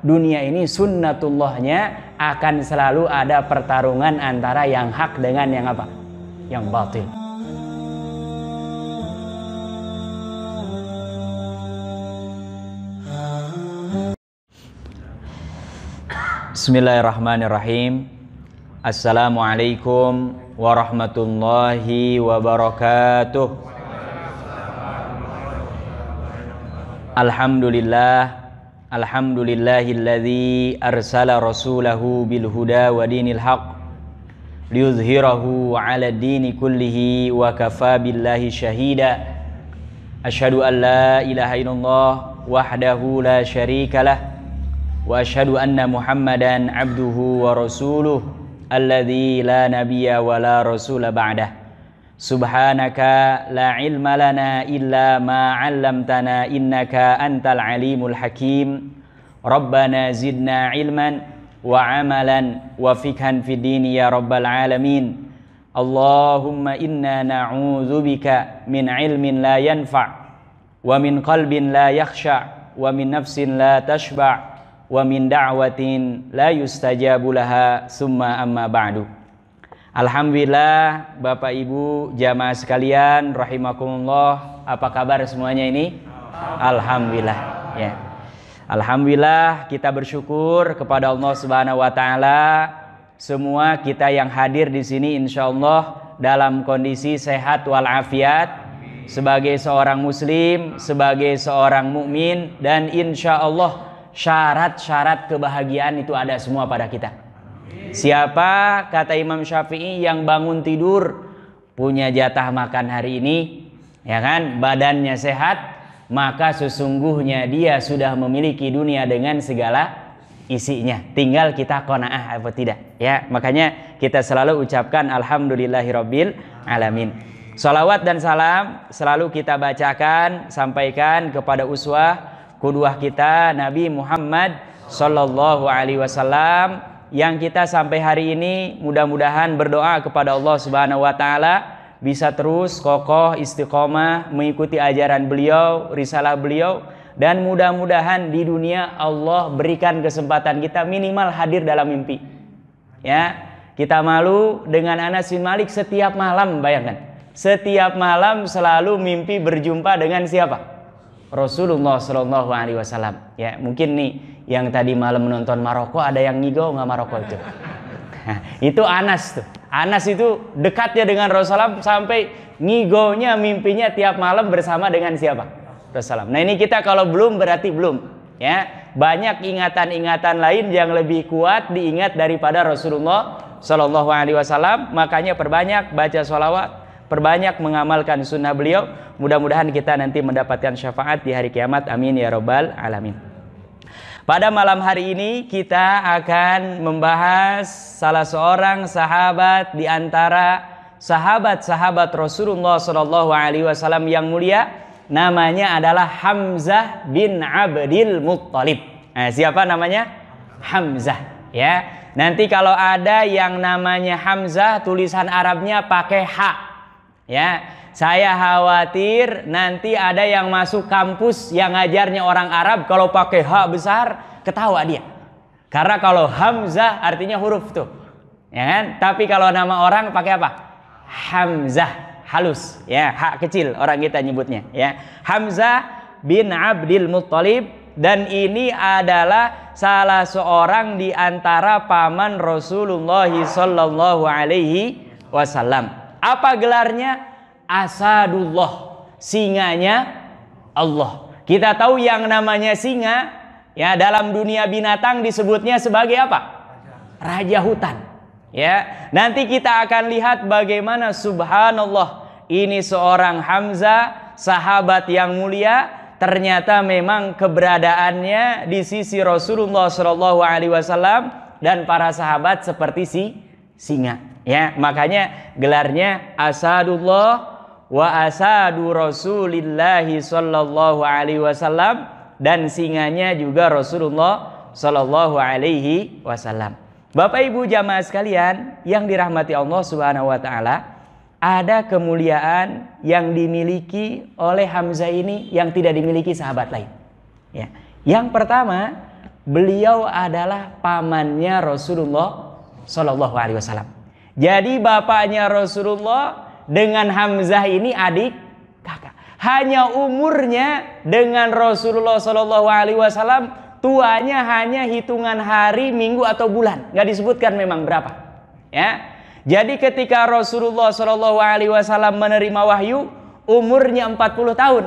dunia ini sunnatullahnya akan selalu ada pertarungan antara yang hak dengan yang apa? Yang batil. Bismillahirrahmanirrahim. Assalamualaikum warahmatullahi wabarakatuh. Alhamdulillahilladzi arsala rasulahu bil huda wa dinil haq liyuzhirahu 'ala dini kullihi wa kafa billahi syahida. Asyhadu an la ilaha illallah wahdahu la syarikalah wa asyhadu anna Muhammadan abduhu wa rasuluh alladzi la nabiyya wa la rasula ba'dah. Subhanaka la ilma lana illa ma 'allamtana innaka antal alimul hakim. Rabbana zidna ilman wa amalan wa fikhan fid din ya rabbal alamin. Allahumma inna na'udzubika min ilmin la yanfa' wa min qalbin la yakhsha' wa min nafsin la tashba' wa min da'watin la yustajabu laha summa amma ba'du. Alhamdulillah Bapak Ibu jamaah sekalian rahimakumullah, apa kabar semuanya ini? Alhamdulillah ya. Alhamdulillah kita bersyukur kepada Allah Subhanahu wa taala, semua kita yang hadir di sini insyaallah dalam kondisi sehat walafiat sebagai seorang muslim, sebagai seorang mukmin, dan insyaallah syarat-syarat kebahagiaan itu ada semua pada kita. Siapa, kata Imam Syafi'i, yang bangun tidur punya jatah makan hari ini, ya kan, badannya sehat, maka sesungguhnya dia sudah memiliki dunia dengan segala isinya. Tinggal kita qanaah apa tidak, ya. Makanya kita selalu ucapkan alhamdulillahirabbil alamin. Shalawat dan salam selalu kita bacakan, sampaikan kepada uswah qudwah kita Nabi Muhammad sallallahu alaihi wasallam, yang kita sampai hari ini mudah-mudahan berdoa kepada Allah Subhanahu wa taala bisa terus kokoh istiqomah mengikuti ajaran beliau, risalah beliau, dan mudah-mudahan di dunia Allah berikan kesempatan kita minimal hadir dalam mimpi. Ya, kita malu dengan Anas bin Malik setiap malam, bayangkan. Setiap malam selalu mimpi berjumpa dengan siapa? Rasulullah Shallallahu Alaihi Wasallam. Ya, mungkin nih yang tadi malam menonton Maroko ada yang ngigau nggak Maroko itu? Itu Anas tuh. Anas itu dekatnya dengan Rasulullah sampai ngigaunya mimpinya tiap malam bersama dengan siapa? Rasulullah. Nah ini kita kalau belum berarti belum. Ya, banyak ingatan-ingatan lain yang lebih kuat diingat daripada Rasulullah Shallallahu Alaihi Wasallam. Makanya perbanyak baca sholawat, perbanyak mengamalkan sunnah beliau. Mudah-mudahan kita nanti mendapatkan syafaat di hari kiamat. Amin ya rabbal alamin. Pada malam hari ini kita akan membahas salah seorang sahabat di antara sahabat-sahabat Rasulullah Shallallahu Alaihi Wasallam yang mulia. Namanya adalah Hamzah bin Abdul Muttalib. Nah, siapa namanya? Hamzah. Ya. Nanti kalau ada yang namanya Hamzah tulisan Arabnya pakai H. Ya, saya khawatir nanti ada yang masuk kampus yang ngajarnya orang Arab kalau pakai H besar ketawa dia. Karena kalau Hamzah artinya huruf tuh, ya kan? Tapi kalau nama orang pakai apa? Hamzah, halus, ya, H kecil orang kita nyebutnya. Ya, Hamzah bin Abdul Muttalib, dan ini adalah salah seorang di antara paman Rasulullah Sallallahu Alaihi Wasallam. Apa gelarnya? Asadullah, singanya Allah. Kita tahu yang namanya singa, ya, dalam dunia binatang disebutnya sebagai apa? Raja hutan. Ya, nanti kita akan lihat bagaimana subhanallah ini seorang Hamzah, sahabat yang mulia, ternyata memang keberadaannya di sisi Rasulullah Shallallahu Alaihi Wasallam dan para sahabat seperti si singa. Ya, makanya gelarnya Asadullah wa asadu Rasulillahi Sallallahu Alaihi Wasallam, dan singanya juga Rasulullah Sallallahu Alaihi Wasallam. Bapak Ibu jamaah sekalian yang dirahmati Allah Subhanahu Wa Taala, ada kemuliaan yang dimiliki oleh Hamzah ini yang tidak dimiliki sahabat lain. Ya, yang pertama, beliau adalah pamannya Rasulullah Shallallahu Alaihi Wasallam. Jadi bapaknya Rasulullah dengan Hamzah ini adik kakak. Hanya umurnya dengan Rasulullah Shallallahu Alaihi Wasallam tuanya hanya hitungan hari, minggu atau bulan. Nggak disebutkan memang berapa. Ya. Jadi ketika Rasulullah Shallallahu Alaihi Wasallam menerima wahyu, umurnya 40 tahun.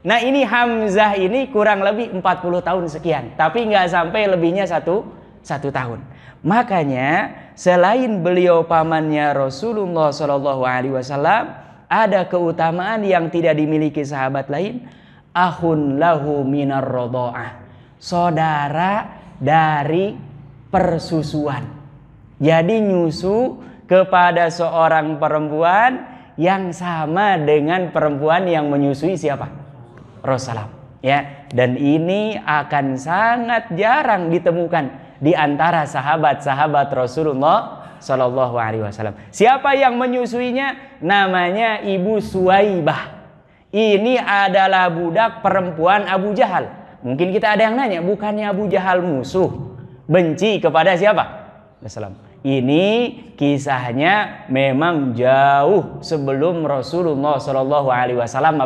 Nah ini Hamzah ini kurang lebih 40 tahun sekian, tapi nggak sampai lebihnya satu tahun. Makanya selain beliau pamannya Rasulullah Shallallahu Alaihi Wasallam, ada keutamaan yang tidak dimiliki sahabat lain. Akhun lahu minar rodho'ah, saudara dari persusuan. Jadi nyusu kepada seorang perempuan yang sama dengan perempuan yang menyusui siapa? Rasulullah. Ya, dan ini akan sangat jarang ditemukan di antara sahabat-sahabat Rasulullah Shallallahu Alaihi Wasallam. Siapa yang menyusuinya? Namanya Ibu Suwaibah. Ini adalah budak perempuan Abu Jahal. Mungkin kita ada yang nanya, bukannya Abu Jahal musuh, benci kepada siapa? Rasulullah. Ini kisahnya memang jauh sebelum Rasulullah Shallallahu Alaihi Wasallam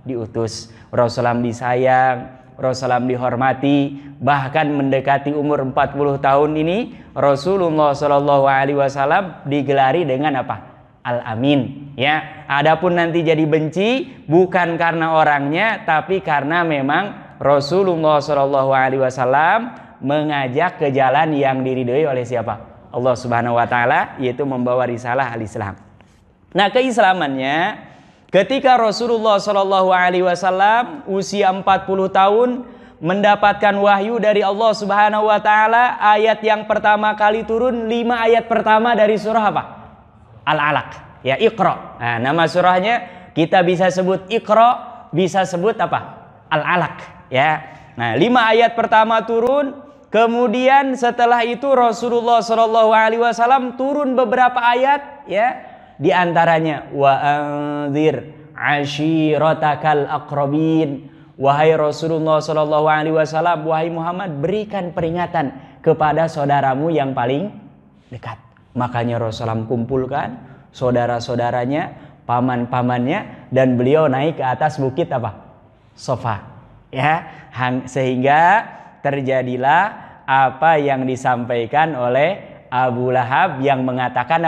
diutus. Rasulullah disayang, Rasulullah dihormati, bahkan mendekati umur 40 tahun ini Rasulullah Shallallahu Alaihi Wasallam digelari dengan Al-Amin. Ya, adapun nanti jadi benci bukan karena orangnya, tapi karena memang Rasulullah Shallallahu Alaihi Wasallam mengajak ke jalan yang diridhoi oleh siapa? Allah Subhanahu Wa Taala, yaitu membawa risalah al-Islam. Nah, keislamannya ketika Rasulullah Shallallahu Alaihi Wasallam usia 40 tahun mendapatkan wahyu dari Allah Subhanahu Wa Taala, ayat yang pertama kali turun 5 ayat pertama dari surah Al-Alaq, ya Iqra. Nah, nama surahnya kita bisa sebut Iqra, bisa sebut Al-Alaq, ya. Nah, 5 ayat pertama turun, kemudian setelah itu Rasulullah Shallallahu Alaihi Wasallam turun beberapa ayat, ya. Di antaranya wa anzir ashiratakal aqrabin. Wahai Rasulullah Shallallahu Alaihi Wasallam, wahai Muhammad, berikan peringatan kepada saudaramu yang paling dekat. Makanya Rasulullah kumpulkan saudara-saudaranya, paman-pamannya, dan beliau naik ke atas bukit Sofa. Ya, sehingga terjadilah apa yang disampaikan oleh Abu Lahab yang mengatakan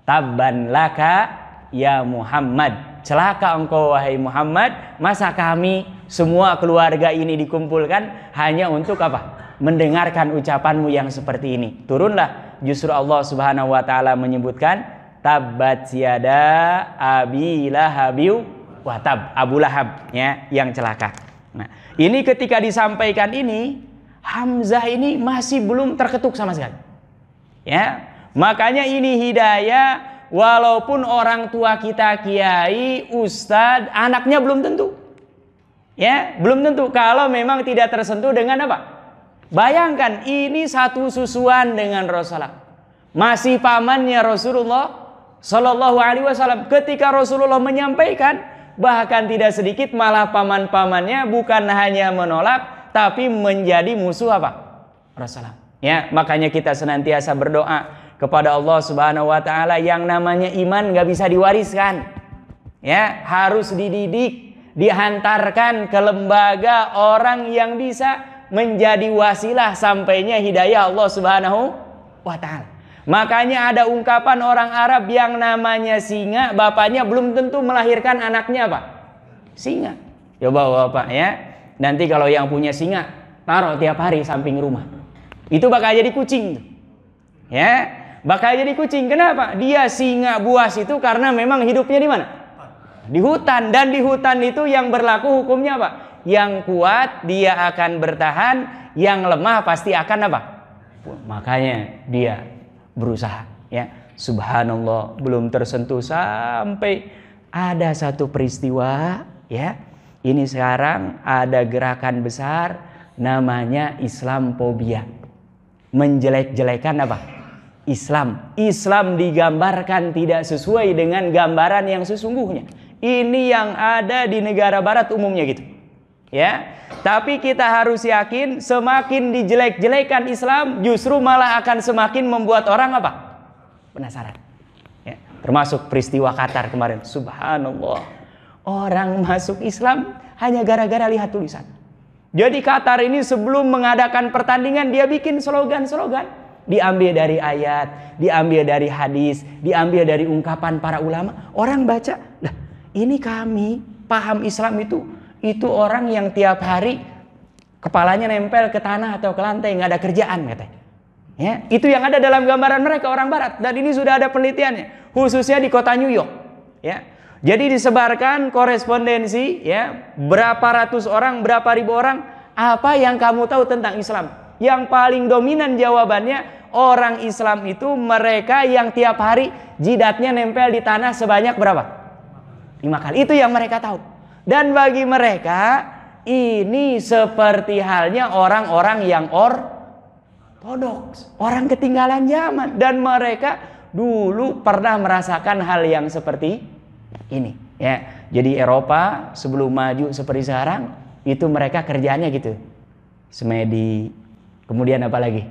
Tabban laka ya Muhammad, celaka engkau wahai Muhammad, masa kami semua keluarga ini dikumpulkan hanya untuk mendengarkan ucapanmu yang seperti ini. Turunlah justru Allah Subhanahu Wa Taala menyebutkan tabbat yada abi lahabiu wa tab, Abu Lahab, ya, yang celaka. Nah, ini ketika disampaikan ini, Hamzah ini masih belum terketuk sama sekali. Ya, makanya ini hidayah, walaupun orang tua kita kiai, ustadz, anaknya belum tentu. Ya, belum tentu kalau memang tidak tersentuh dengan Bayangkan ini satu susuan dengan Rasulullah. Masih pamannya Rasulullah Shallallahu Alaihi Wasallam. Ketika Rasulullah menyampaikan, bahkan tidak sedikit malah paman-pamannya bukan hanya menolak, tapi menjadi musuh Rasulullah. Ya, makanya kita senantiasa berdoa kepada Allah Subhanahu Wa Taala, yang namanya iman nggak bisa diwariskan, ya, harus dididik, dihantarkan ke lembaga orang yang bisa menjadi wasilah sampainya hidayah Allah Subhanahu Wa Taala. Makanya ada ungkapan orang Arab yang namanya singa, bapaknya belum tentu melahirkan anaknya singa. Coba bapak, ya, nanti kalau yang punya singa taruh tiap hari samping rumah, itu bakal jadi kucing, ya, bakal jadi kucing. Kenapa? Dia singa buas itu karena memang hidupnya di mana? Di hutan. Dan di hutan itu yang berlaku hukumnya yang kuat dia akan bertahan, yang lemah pasti akan makanya dia berusaha, ya. Subhanallah, belum tersentuh sampai ada satu peristiwa, ya. Ini sekarang ada gerakan besar namanya Islamophobia. Menjelek-jelekan Islam. Islam digambarkan tidak sesuai dengan gambaran yang sesungguhnya. Ini yang ada di negara barat umumnya gitu. ya. Tapi kita harus yakin semakin dijelek-jelekan Islam justru malah akan semakin membuat orang apa? Penasaran. Ya, termasuk peristiwa Qatar kemarin. Subhanallah. Orang masuk Islam hanya gara-gara lihat tulisan. Jadi Qatar ini sebelum mengadakan pertandingan dia bikin slogan-slogan. Diambil dari ayat, diambil dari hadis, diambil dari ungkapan para ulama. Orang baca, lah ini kami paham Islam itu orang yang tiap hari kepalanya nempel ke tanah atau ke lantai, nggak ada kerjaan katanya. Ya, itu yang ada dalam gambaran mereka orang Barat. Dan ini sudah ada penelitiannya, khususnya di kota New York. Ya. Jadi disebarkan korespondensi, ya, berapa ratus orang, berapa ribu orang, apa yang kamu tahu tentang Islam? Yang paling dominan jawabannya, orang Islam itu mereka yang tiap hari jidatnya nempel di tanah sebanyak berapa? 5 kali. Itu yang mereka tahu. Dan bagi mereka ini seperti halnya orang-orang yang ortodoks, orang ketinggalan zaman, dan mereka dulu pernah merasakan hal yang seperti ini, ya. Jadi Eropa sebelum maju seperti sekarang itu mereka kerjaannya gitu, semedi. Kemudian apa lagi?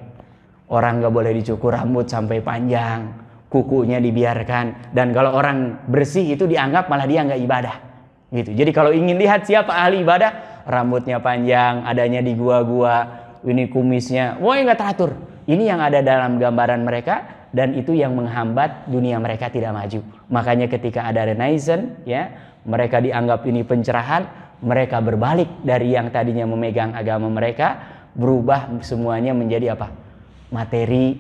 Orang nggak boleh dicukur rambut sampai panjang, kukunya dibiarkan, dan kalau orang bersih itu dianggap malah dia nggak ibadah, gitu. Jadi kalau ingin lihat siapa ahli ibadah, rambutnya panjang, adanya di gua-gua, ini kumisnya, wah nggak teratur. Ini yang ada dalam gambaran mereka. Dan itu yang menghambat dunia mereka tidak maju. Makanya ketika ada Renaissance, ya, mereka dianggap ini pencerahan, mereka berbalik dari yang tadinya memegang agama mereka, berubah semuanya menjadi apa? Materi.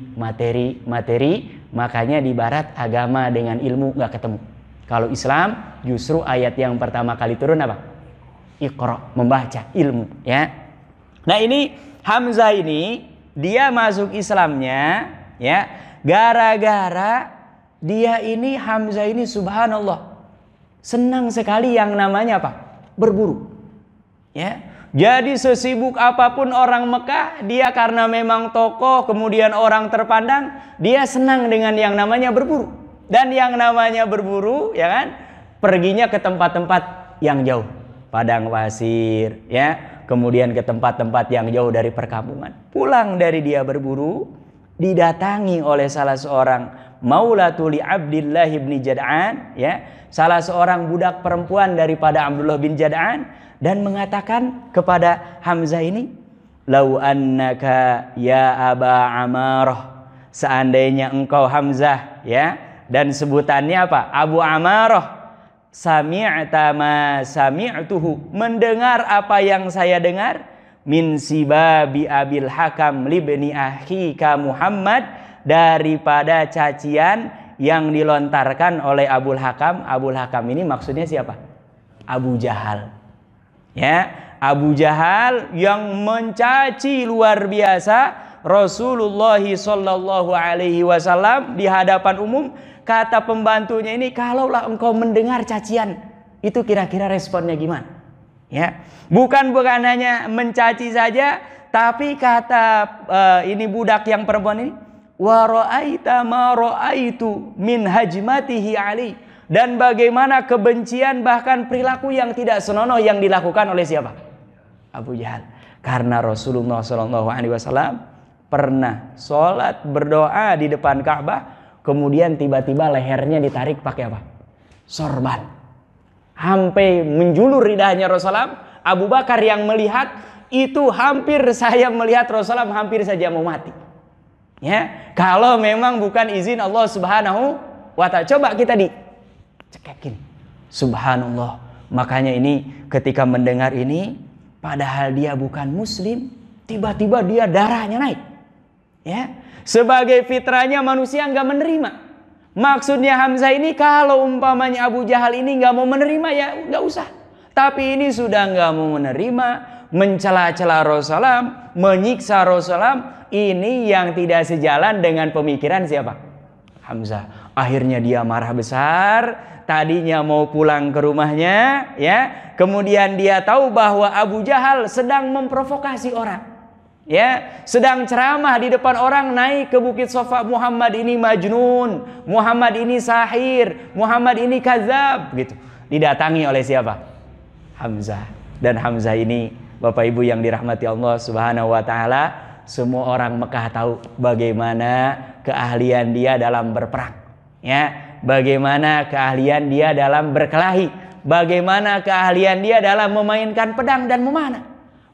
Makanya di Barat agama dengan ilmu nggak ketemu. Kalau Islam justru ayat yang pertama kali turun apa? Iqra, membaca ilmu, ya. Nah ini Hamzah ini dia masuk Islamnya, ya. Gara-gara dia ini Hamzah ini subhanallah senang sekali yang namanya apa? Berburu. Ya. Jadi sesibuk apapun orang Mekah, dia karena memang tokoh kemudian orang terpandang, dia senang dengan yang namanya berburu. Dan yang namanya berburu, ya kan? Perginya ke tempat-tempat yang jauh, padang pasir, ya. Kemudian ke tempat-tempat yang jauh dari perkampungan. Pulang dari dia berburu, didatangi oleh salah seorang Maulatuli Abdillah bin Jad'an, ya, salah seorang budak perempuan daripada Abdullah bin Jad'an, dan mengatakan kepada Hamzah ini, lau annaka ya Aba Amarah, seandainya engkau Hamzah, ya, dan sebutannya apa? Abu Amarah, sami'ta ma sami'tuhu, mendengar apa yang saya dengar, min sibabi abil hakam libni akhika Muhammad, daripada cacian yang dilontarkan oleh Abul Hakam. Abul Hakam ini maksudnya siapa? Abu Jahal, ya, Abu Jahal yang mencaci luar biasa Rasulullah sallallahu alaihi wasallam di hadapan umum. Kata pembantunya ini, kalaulah engkau mendengar cacian itu kira-kira responnya gimana? Ya, bukan hanya mencaci saja, tapi kata ini budak yang perempuan ini, wa ra'aita ma ra'aitu min hajmatihi ali, dan bagaimana kebencian bahkan perilaku yang tidak senonoh yang dilakukan oleh siapa? Abu Jahal. Karena Rasulullah SAW pernah sholat berdoa di depan Ka'bah, kemudian tiba-tiba lehernya ditarik pakai apa? Sorban. Sampai menjulur lidahnya Rasulullah. Abu Bakar yang melihat itu, hampir saya melihat Rasulullah hampir saja mau mati. Ya, kalau memang bukan izin Allah Subhanahu wa Ta'ala. Coba kita dicekekin. Subhanallah. Makanya ini ketika mendengar ini, padahal dia bukan muslim, tiba-tiba dia darahnya naik. Ya, sebagai fitrahnya manusia nggak menerima. Maksudnya Hamzah ini kalau umpamanya Abu Jahal ini nggak mau menerima, ya nggak usah. Tapi ini sudah nggak mau menerima, mencela-cela Rasulullah, menyiksa Rasulullah. Ini yang tidak sejalan dengan pemikiran siapa? Hamzah. Akhirnya dia marah besar. Tadinya mau pulang ke rumahnya, ya. Kemudian dia tahu bahwa Abu Jahal sedang memprovokasi orang. Ya, sedang ceramah di depan orang, naik ke Bukit Sofa, Muhammad ini majnun, Muhammad ini sahir, Muhammad ini kadzab, gitu. Didatangi oleh siapa? Hamzah. Dan Hamzah ini, Bapak Ibu yang dirahmati Allah Subhanahu wa taala, semua orang Mekah tahu bagaimana keahlian dia dalam berperang, ya, bagaimana keahlian dia dalam berkelahi, bagaimana keahlian dia dalam memainkan pedang dan memanah.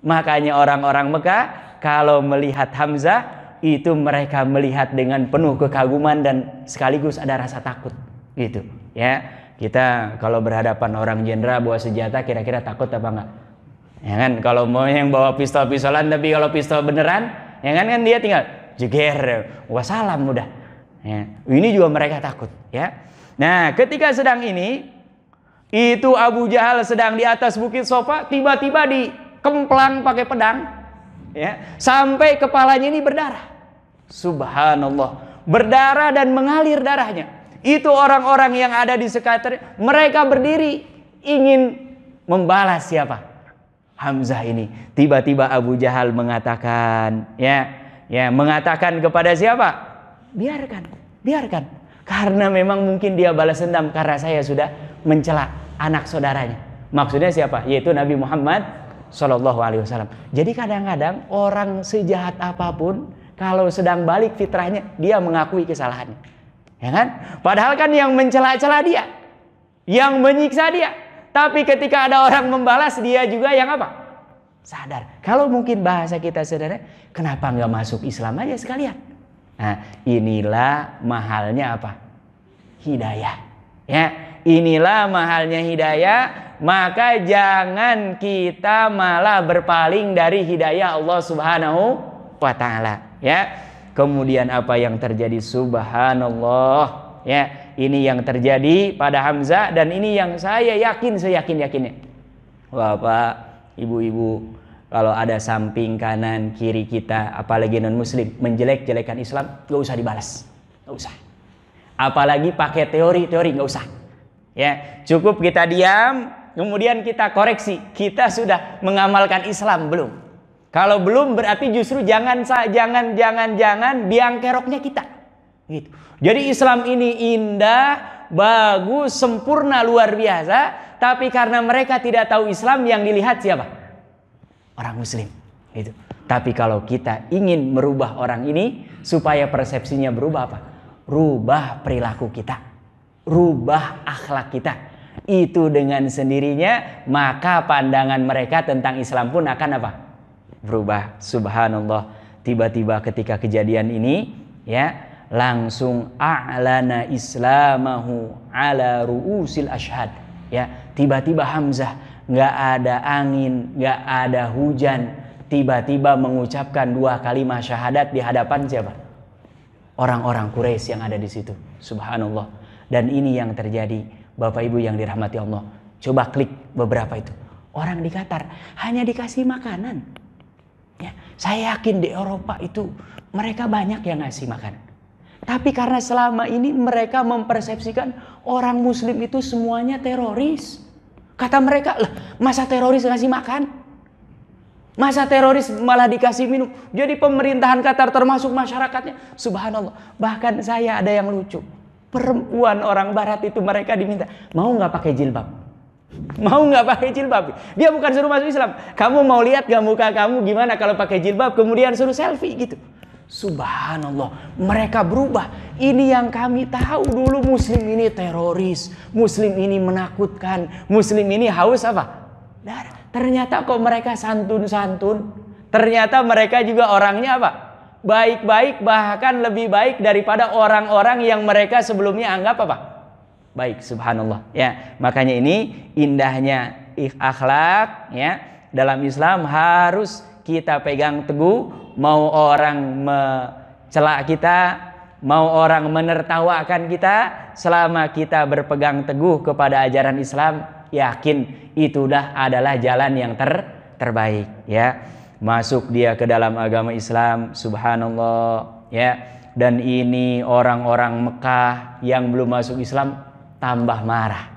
Makanya orang-orang Mekah kalau melihat Hamzah itu mereka melihat dengan penuh kekaguman dan sekaligus ada rasa takut, gitu, ya. Kita kalau berhadapan orang jenderal bawa senjata kira-kira takut apa enggak? Ya kan, kalau mau yang bawa pistol-pistolan, tapi kalau pistol beneran, ya kan dia tinggal jeger, wassalam udah. Ya, ini juga mereka takut, ya. Nah, ketika sedang ini, itu Abu Jahal sedang di atas bukit Sofa, tiba-tiba dikemplang pakai pedang, ya, sampai kepalanya ini berdarah. Subhanallah, berdarah dan mengalir darahnya. Itu orang-orang yang ada di sekitar, mereka berdiri ingin membalas siapa? Hamzah ini. Tiba-tiba Abu Jahal mengatakan, mengatakan kepada siapa? Biarkan. Karena memang mungkin dia balas dendam karena saya sudah mencela anak saudaranya. Maksudnya siapa? Yaitu Nabi Muhammad SAW. Jadi kadang-kadang orang sejahat apapun, kalau sedang balik fitrahnya, dia mengakui kesalahannya. Ya kan? Padahal kan yang mencela-cela dia, yang menyiksa dia. Tapi ketika ada orang membalas, dia juga yang apa? Sadar. Kalau mungkin bahasa kita sederhana, kenapa nggak masuk Islam aja sekalian? Nah, inilah mahalnya apa? Hidayah. Ya, inilah mahalnya hidayah. Maka jangan kita malah berpaling dari hidayah Allah Subhanahu wa taala. Ya. Kemudian apa yang terjadi? Subhanallah, ya, ini yang terjadi pada Hamzah dan ini yang saya yakin-yakinnya. Bapak, ibu-ibu, kalau ada samping kanan kiri kita, apalagi non muslim menjelek-jelekan Islam, gak usah dibalas, gak usah. Apalagi pakai teori gak usah. Ya, cukup kita diam, kemudian kita koreksi, kita sudah mengamalkan Islam belum? Kalau belum berarti justru jangan biang keroknya kita. Gitu. Jadi Islam ini indah, bagus, sempurna, luar biasa. Tapi karena mereka tidak tahu Islam, yang dilihat siapa? Orang muslim. Gitu. Tapi kalau kita ingin merubah orang ini supaya persepsinya berubah apa? Rubah perilaku kita. Rubah akhlak kita. Itu dengan sendirinya maka pandangan mereka tentang Islam pun akan apa? Berubah. Subhanallah, tiba-tiba ketika kejadian ini, ya, langsung a'lana islamahu ala ru'usil ashhad, ya, tiba-tiba Hamzah nggak ada angin, nggak ada hujan, tiba-tiba mengucapkan 2 kalimat syahadat di hadapan siapa? Orang-orang Quraisy yang ada di situ. Subhanallah. Dan ini yang terjadi, Bapak Ibu yang dirahmati Allah. Coba klik beberapa itu. Orang di Qatar hanya dikasih makanan. Ya, saya yakin di Eropa itu mereka banyak yang ngasih makan. Tapi karena selama ini mereka mempersepsikan orang muslim itu semuanya teroris. Kata mereka, lah, masa teroris ngasih makan? Masa teroris malah dikasih minum? Jadi pemerintahan Qatar termasuk masyarakatnya. Subhanallah. Bahkan saya ada yang lucu. Perempuan orang barat itu mereka diminta, mau nggak pakai jilbab? Mau nggak pakai jilbab? Dia bukan suruh masuk Islam. Kamu mau lihat gak muka kamu gimana kalau pakai jilbab? Kemudian suruh selfie gitu. Subhanallah, mereka berubah. Ini yang kami tahu dulu, muslim ini teroris, muslim ini menakutkan, muslim ini haus apa? Darah. Ternyata kok mereka santun-santun. Ternyata mereka juga orangnya apa? Baik-baik, bahkan lebih baik daripada orang-orang yang mereka sebelumnya anggap apa? Baik. Subhanallah, ya. Makanya ini indahnya akhlak, ya, dalam Islam harus kita pegang teguh. Mau orang mencela kita, mau orang menertawakan kita, selama kita berpegang teguh kepada ajaran Islam, yakin itulah adalah jalan yang terbaik, ya. Masuk dia ke dalam agama Islam, subhanallah, ya. Dan ini orang-orang Mekah yang belum masuk Islam tambah marah.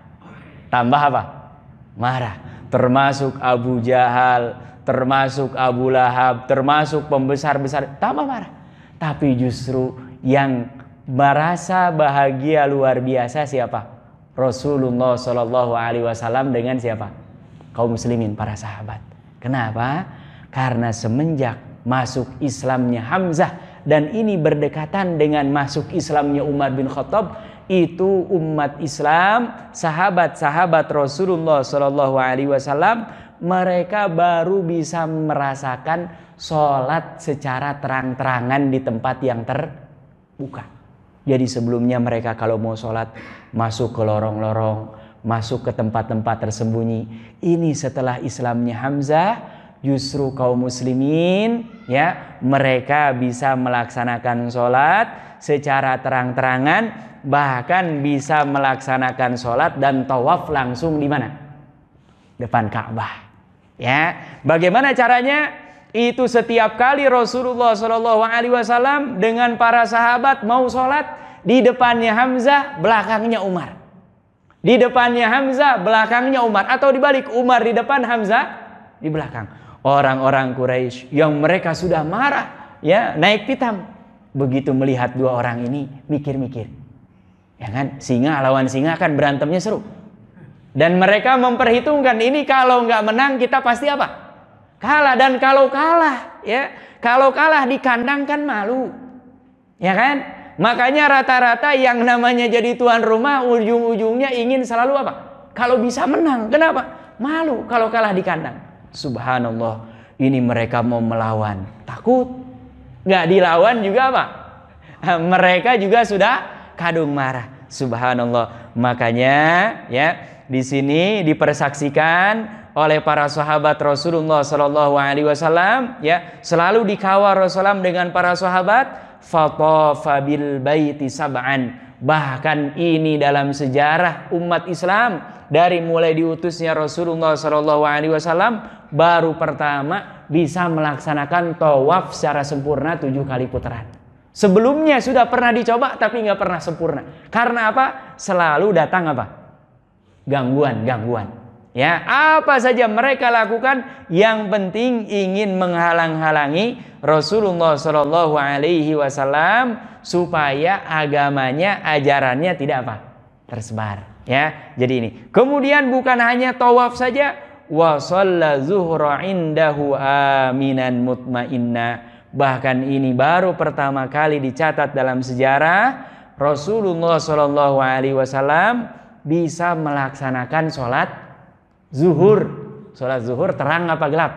Tambah apa? Marah. Termasuk Abu Jahal, termasuk Abu Lahab, termasuk pembesar-besar, tambah marah. Tapi justru yang merasa bahagia luar biasa siapa? Rasulullah SAW dengan siapa? kaum muslimin, para sahabat. Kenapa? Karena semenjak masuk Islamnya Hamzah dan ini berdekatan dengan masuk Islamnya Umar bin Khattab, itu umat Islam, sahabat-sahabat Rasulullah Shallallahu Alaihi Wasallam, mereka baru bisa merasakan sholat secara terang-terangan di tempat yang terbuka. Jadi sebelumnya mereka kalau mau sholat masuk ke lorong-lorong, masuk ke tempat-tempat tersembunyi. Ini setelah Islamnya Hamzah, justru kaum muslimin ya, mereka bisa melaksanakan sholat secara terang-terangan, bahkan bisa melaksanakan sholat dan tawaf langsung di mana? Depan Ka'bah. Ya, bagaimana caranya? Itu setiap kali Rasulullah SAW dengan para sahabat mau sholat, di depannya Hamzah, belakangnya Umar. Di depannya Hamzah, belakangnya Umar. Atau dibalik, Umar di depan, Hamzah di belakang. Orang-orang Quraisy yang mereka sudah marah, ya, naik pitam. Begitu melihat dua orang ini, mikir-mikir. Ya kan, singa lawan singa kan berantemnya seru. Dan mereka memperhitungkan ini kalau nggak menang kita pasti apa? Kalah. Dan kalau kalah, ya, kalau kalah di kandang kan malu, ya kan? Makanya rata-rata yang namanya jadi tuan rumah ujung-ujungnya ingin selalu apa? Kalau bisa menang. Kenapa? Malu kalau kalah di kandang. Subhanallah, ini mereka mau melawan, takut. Nggak dilawan juga apa? Mereka juga sudah kadung marah. Subhanallah. Makanya ya, di sini dipersaksikan oleh para sahabat Rasulullah Sallallahu Alaihi Wasallam, ya, selalu dikawal Rasulullah dengan para sahabat. Fatafa bil baiti sab'an. Bahkan ini dalam sejarah umat Islam, dari mulai diutusnya Rasulullah Sallallahu Alaihi Wasallam, baru pertama bisa melaksanakan tawaf secara sempurna 7 kali putaran. Sebelumnya sudah pernah dicoba tapi nggak pernah sempurna. Karena apa? Selalu datang apa? Gangguan. Ya, apa saja mereka lakukan, yang penting ingin menghalang-halangi Rasulullah Shallallahu Alaihi Wasallam supaya agamanya, ajarannya tidak apa? Tersebar. Ya, jadi ini. Kemudian bukan hanya tawaf saja, wa shalla zuhra indahu aminan mutmainna. Bahkan ini baru pertama kali dicatat dalam sejarah Rasulullah Shallallahu Alaihi Wasallam bisa melaksanakan sholat zuhur. Sholat zuhur terang apa gelap?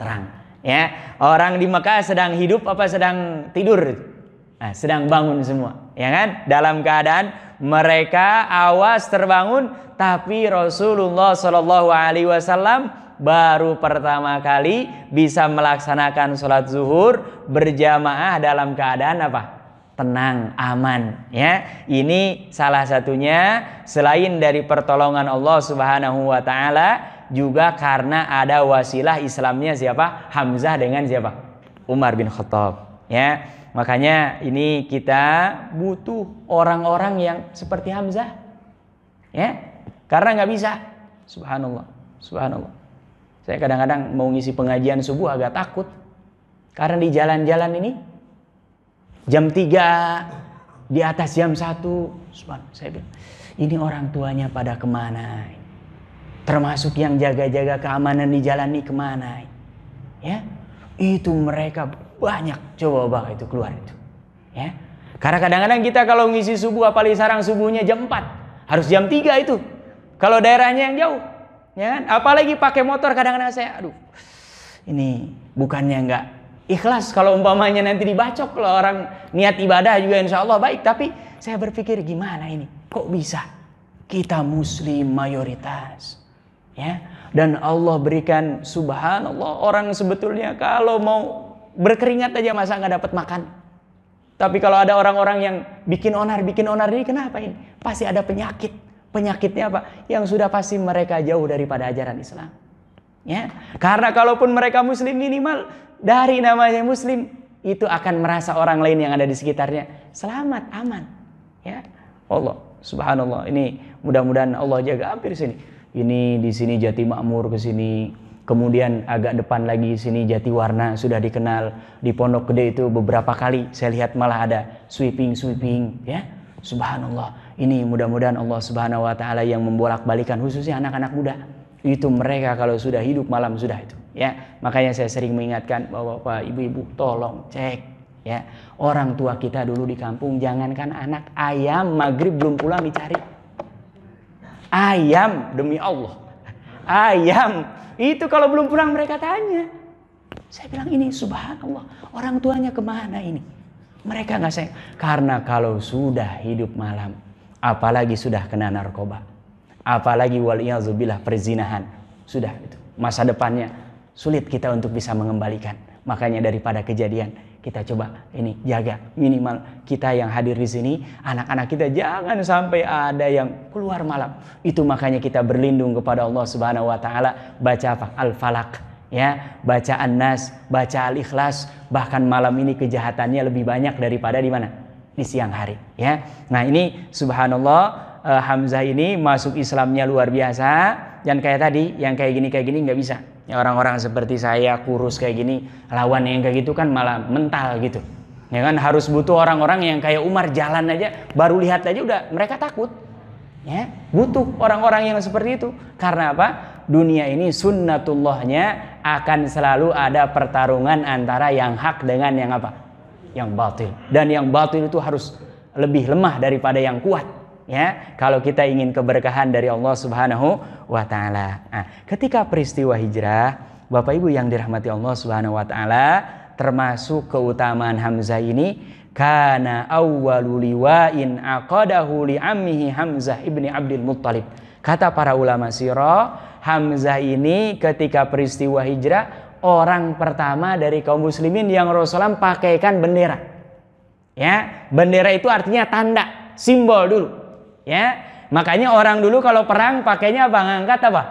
Terang. Ya, orang di Mekah sedang hidup apa sedang tidur? Nah, sedang bangun semua, ya kan? Dalam keadaan mereka awas terbangun, tapi Rasulullah Shallallahu Alaihi Wasallam baru pertama kali bisa melaksanakan sholat zuhur berjamaah dalam keadaan apa? Tenang, aman. Ya, ini salah satunya selain dari pertolongan Allah Subhanahu Wa Taala, juga karena ada wasilah Islamnya siapa? Hamzah dengan siapa? Umar bin Khattab. Ya, makanya ini kita butuh orang-orang yang seperti Hamzah. Ya, karena nggak bisa. Subhanallah. Saya kadang-kadang mau ngisi pengajian subuh agak takut. Karena di jalan-jalan ini jam 3 di atas jam 1. Subhanallah, saya bilang, ini orang tuanya pada kemana? Termasuk yang jaga-jaga keamanan di jalan ini kemana? Ya, itu mereka banyak. Coba itu keluar itu. Ya, karena kadang-kadang kita kalau ngisi subuh, apalagi sarang subuhnya jam 4, harus jam 3 itu. Kalau daerahnya yang jauh. Ya kan? Apalagi pakai motor, kadang-kadang saya ini bukannya nggak ikhlas kalau umpamanya nanti dibacok. Kalau orang niat ibadah juga insya Allah baik, tapi saya berpikir gimana ini, kok bisa kita muslim mayoritas, ya, dan Allah berikan, subhanallah, orang sebetulnya kalau mau berkeringat aja masa nggak dapat makan. Tapi kalau ada orang-orang yang bikin onar ini, kenapa ini? Pasti ada penyakit. Penyakitnya apa? Yang sudah pasti mereka jauh daripada ajaran Islam. Ya, karena kalaupun mereka muslim, minimal dari namanya muslim itu akan merasa orang lain yang ada di sekitarnya selamat, aman. Ya, Allah, subhanallah. Ini mudah-mudahan Allah jaga hampir sini. Ini di sini Jati Makmur ke sini, kemudian agak depan lagi sini Jati Warna sudah dikenal. Di Pondok Gede itu beberapa kali saya lihat malah ada sweeping, ya. Subhanallah. Ini mudah-mudahan Allah Subhanahu wa taala yang membolak-balikan khususnya anak-anak muda. Itu mereka kalau sudah hidup malam sudah itu, ya. Makanya saya sering mengingatkan Bapak, Ibu-ibu, tolong cek, ya. Orang tua kita dulu di kampung, jangankan anak, ayam maghrib belum pulang dicari. Ayam, demi Allah. Ayam itu kalau belum pulang mereka tanya. Saya bilang ini subhanallah, orang tuanya kemana ini? Mereka nggak sayang. Karena kalau sudah hidup malam, apalagi sudah kena narkoba, apalagi waliyadzubillah perzinahan, sudah itu masa depannya sulit kita untuk bisa mengembalikan. Makanya daripada kejadian, kita coba ini jaga, minimal kita yang hadir di sini, anak-anak kita jangan sampai ada yang keluar malam. Itu makanya kita berlindung kepada Allah Subhanahu wa taala, baca apa? Al-Falaq, ya, baca An-Nas, baca Al-Ikhlas. Bahkan malam ini kejahatannya lebih banyak daripada di mana? Di siang hari, ya. Nah, ini subhanallah, Hamzah ini masuk Islamnya luar biasa. Dan kayak tadi, yang kayak gini nggak bisa. Ya, orang-orang seperti saya kurus kayak gini, lawan yang kayak gitu kan malah mental gitu. Ya kan, harus butuh orang-orang yang kayak Umar, jalan aja, baru lihat aja udah mereka takut. Ya, butuh orang-orang yang seperti itu. Karena apa? Dunia ini sunnatullahnya akan selalu ada pertarungan antara yang hak dengan yang apa? Yang batil. Dan yang batil itu harus lebih lemah daripada yang kuat. Ya, kalau kita ingin keberkahan dari Allah Subhanahu wa taala. Nah, ketika peristiwa hijrah, Bapak Ibu yang dirahmati Allah Subhanahu wa taala, termasuk keutamaan Hamzah ini, kana awwalu liwa'in aqadahu li ammihi Hamzah ibni Abdul Muttalib. Kata para ulama sirah, Hamzah ini ketika peristiwa hijrah, orang pertama dari kaum muslimin yang Rasulullah pakaikan bendera. Ya, bendera itu artinya tanda, simbol dulu. Ya, makanya orang dulu kalau perang pakainya apa? Ngangkat apa?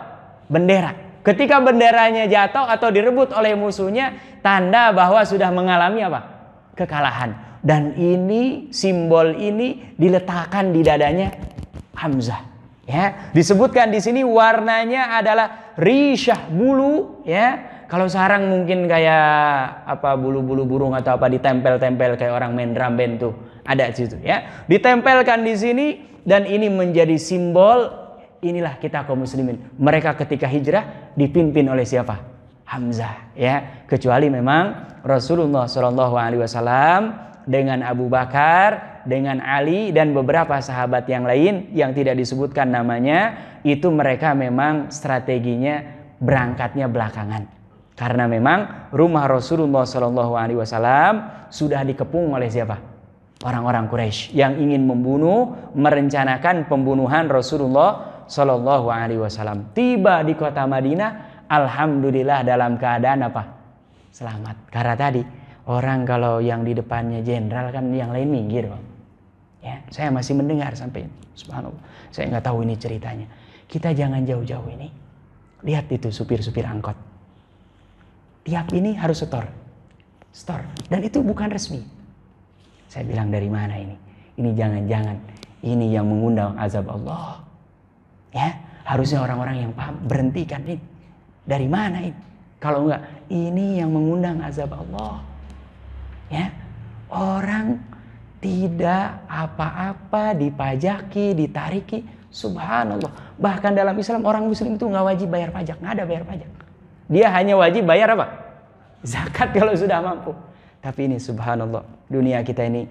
Bendera. Ketika benderanya jatuh atau direbut oleh musuhnya, tanda bahwa sudah mengalami apa? Kekalahan. Dan ini, simbol ini diletakkan di dadanya Hamzah. Ya, disebutkan di sini warnanya adalah risyah, bulu, ya. Kalau sekarang mungkin kayak apa, bulu-bulu burung atau apa ditempel-tempel kayak orang main drum band tuh, ada di situ, ya. Ditempelkan di sini. Dan ini menjadi simbol, inilah kita kaum muslimin. Mereka ketika hijrah dipimpin oleh siapa? Hamzah, ya. Kecuali memang Rasulullah SAW dengan Abu Bakar, dengan Ali dan beberapa sahabat yang lain yang tidak disebutkan namanya, itu mereka memang strateginya berangkatnya belakangan. Karena memang rumah Rasulullah SAW sudah dikepung oleh siapa? Orang-orang Quraisy yang ingin membunuh, merencanakan pembunuhan Rasulullah Shallallahu Alaihi Wasallam. Tiba di kota Madinah, alhamdulillah dalam keadaan apa? Selamat. Karena tadi orang kalau yang di depannya jenderal kan yang lain minggir, Bang. Ya, saya masih mendengar sampai subhanallah. Saya nggak tahu ini ceritanya. Kita jangan jauh-jauh ini. Lihat itu supir-supir angkot. Tiap ini harus setor. Dan itu bukan resmi. Saya bilang dari mana ini? Ini jangan-jangan ini yang mengundang azab Allah. Ya, harusnya orang-orang yang paham berhentikan ini. Dari mana ini? Kalau enggak, ini yang mengundang azab Allah. Ya, orang tidak apa-apa dipajaki, ditariki, subhanallah. Bahkan dalam Islam orang muslim itu nggak wajib bayar pajak, nggak ada bayar pajak. Dia hanya wajib bayar apa? Zakat kalau sudah mampu. Tapi ini subhanallah, dunia kita ini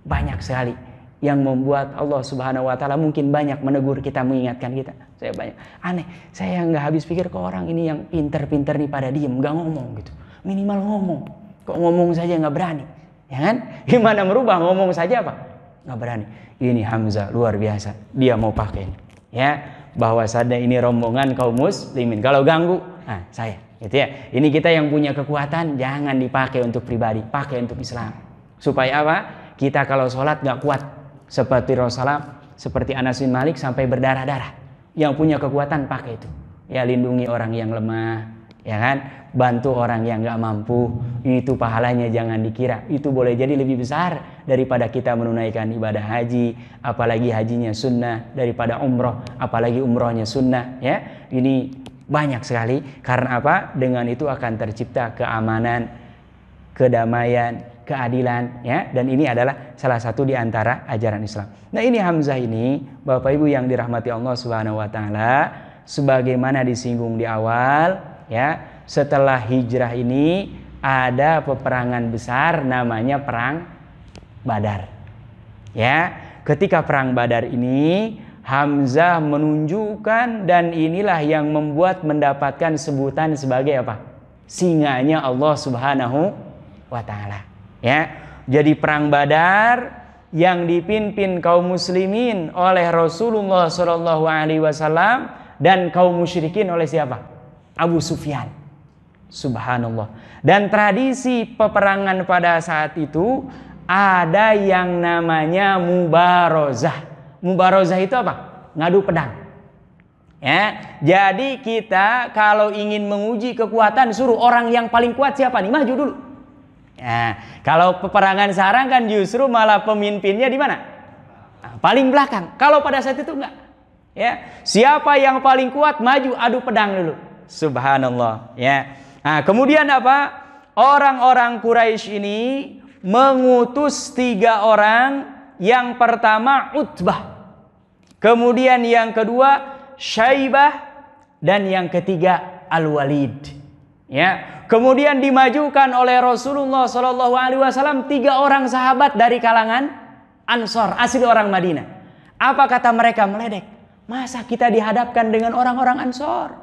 banyak sekali yang membuat Allah Subhanahu wa taala mungkin banyak menegur kita, mengingatkan kita. Saya banyak aneh, saya nggak habis pikir kok orang ini yang pinter-pinter nih pada diem, nggak ngomong gitu. Minimal ngomong. Kok ngomong saja nggak berani, ya kan? Gimana merubah, ngomong saja apa? Nggak berani. Ini Hamzah luar biasa, dia mau pakai ini. Ya, bahwasannya ini rombongan kaum muslimin. Kalau ganggu, saya. Gitu ya. Ini kita yang punya kekuatan, jangan dipakai untuk pribadi, pakai untuk Islam. Supaya apa? Kita kalau sholat nggak kuat seperti Rasulullah, seperti Anas bin Malik sampai berdarah-darah. Yang punya kekuatan pakai itu. Ya, lindungi orang yang lemah, ya kan? Bantu orang yang nggak mampu. Itu pahalanya jangan dikira. Itu boleh jadi lebih besar daripada kita menunaikan ibadah haji, apalagi hajinya sunnah, daripada umroh, apalagi umrohnya sunnah. Ya, ini banyak sekali. Karena apa? Dengan itu akan tercipta keamanan, kedamaian, keadilan, ya. Dan ini adalah salah satu di antara ajaran Islam. Nah, ini Hamzah ini, Bapak Ibu yang dirahmati Allah Subhanahu wa taala, sebagaimana disinggung di awal, ya, setelah hijrah ini ada peperangan besar namanya perang Badar. Ya, ketika perang Badar ini Hamzah menunjukkan, dan inilah yang membuat mendapatkan sebutan sebagai apa? Singanya Allah Subhanahu wa taala. Ya. Jadi perang Badar yang dipimpin kaum muslimin oleh Rasulullah sallallahu alaihi wasallam dan kaum musyrikin oleh siapa? Abu Sufyan. Subhanallah. Dan tradisi peperangan pada saat itu ada yang namanya mubarozah. Mubarozah itu apa? Ngadu pedang. Ya, jadi kita kalau ingin menguji kekuatan suruh orang yang paling kuat siapa nih? Maju dulu. Ya, kalau peperangan sarang kan justru malah pemimpinnya di mana? Nah, paling belakang. Kalau pada saat itu enggak. Ya, siapa yang paling kuat maju adu pedang dulu. Subhanallah. Ya. Nah, kemudian apa? Orang-orang Quraisy ini mengutus 3 orang. Yang pertama Utbah. Kemudian yang kedua Syaibah, dan yang ketiga Al-Walid. Ya, kemudian dimajukan oleh Rasulullah Shallallahu Alaihi Wasallam 3 orang sahabat dari kalangan Ansor, asli orang Madinah. Apa kata mereka? Meledek. Masa kita dihadapkan dengan orang-orang Ansor?